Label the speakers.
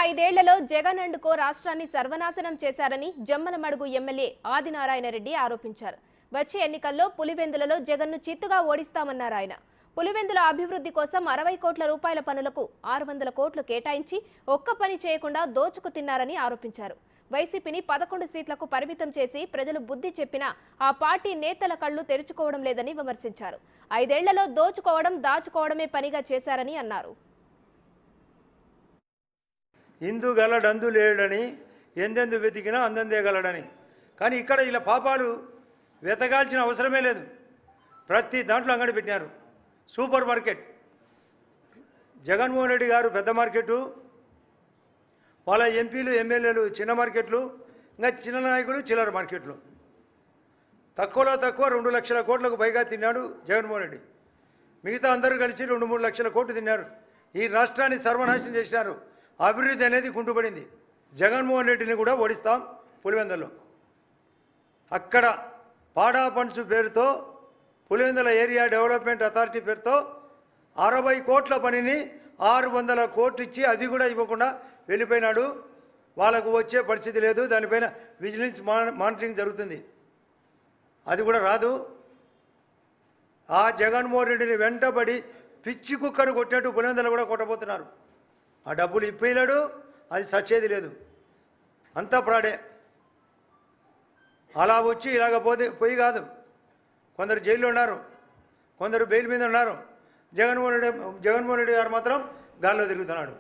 Speaker 1: ఐదేళ్లలో Jagan and co రాష్ట్రాన్ని సర్వనాశనం చేశారని జమ్మలమడుగు ఎమ్మెల్యే ఆదినారాయణ రెడ్డి ఆరోపించారు. వచ్చే ఎన్నికల్లో పులివెందులలో జగన్ను చిత్తుగా ఓడిస్తామన్నారు ఆయన. పులివెందుల అభివృద్ధి కోసం 60 కోట్ల రూపాయల పనులకు 600 కోట్లు కేటాయించి ఒక్క పని చేయకుండా దోచుకు తిన్నారని ఆరోపించారు. వైసీపీని 11 సీట్లకు పరిమితం చేసి ప్రజలు బుద్ధి చెప్పినా ఆ పార్టీ నేతల కళ్లు తెరుచుకోవడం లేదని విమర్శించారు. ఐదేళ్లలో దోచుకోవడం దాచుకోవడమే పనిగా చేశారని అన్నారు.
Speaker 2: ఇందు గలడందు లేడని ఎందెందు వెతికినా అందందే గలడని. కానీ ఇక్కడ ఇలా పాపాలు వెతకాల్సిన అవసరమే లేదు. ప్రతి దాంట్లో అంగడి పెట్టినారు. సూపర్ మార్కెట్, జగన్మోహన్ రెడ్డి గారు పెద్ద మార్కెటు, వాళ్ళ ఎంపీలు ఎమ్మెల్యేలు చిన్న మార్కెట్లు, ఇంకా చిన్న నాయకులు చిల్లర మార్కెట్లు. తక్కువలో తక్కువ 2 లక్షల కోట్లకు పైగా తిన్నాడు జగన్మోహన్ రెడ్డి. మిగతా అందరూ కలిసి 2-3 లక్షల కోట్లు తిన్నారు. ఈ రాష్ట్రాన్ని సర్వనాశనం చేశారు. అభివృద్ధి అనేది కుంటుపడింది. జగన్మోహన్ రెడ్డిని కూడా ఓడిస్తాం పులివెందుల్లో. అక్కడ పాడా ఫండ్స్ పేరుతో పులివెందుల ఏరియా డెవలప్మెంట్ అథారిటీ పేరుతో 60 కోట్ల పనిని 600 కోట్లు ఇచ్చి అది కూడా ఇవ్వకుండా వెళ్ళిపోయినాడు. వాళ్ళకు వచ్చే పరిస్థితి లేదు. దానిపైన విజిలెన్స్ మానిటరింగ్ జరుగుతుంది. అది కూడా రాదు. ఆ జగన్మోహన్ రెడ్డిని వెంటబడి పిచ్చి కుక్కను కొట్టినట్టు పులివెందులు కూడా కొట్టబోతున్నారు. ఆ డబ్బులు ఇప్పలేడు, అది సచ్చేది లేదు. అంతా ప్రాడే. అలా వచ్చి ఇలాగ పోయి కాదు. కొందరు జైల్లో ఉన్నారు, కొందరు బెయిల్ మీద ఉన్నారు. జగన్మోహన్ రెడ్డి గారు మాత్రం గాల్లో తిరుగుతున్నాడు.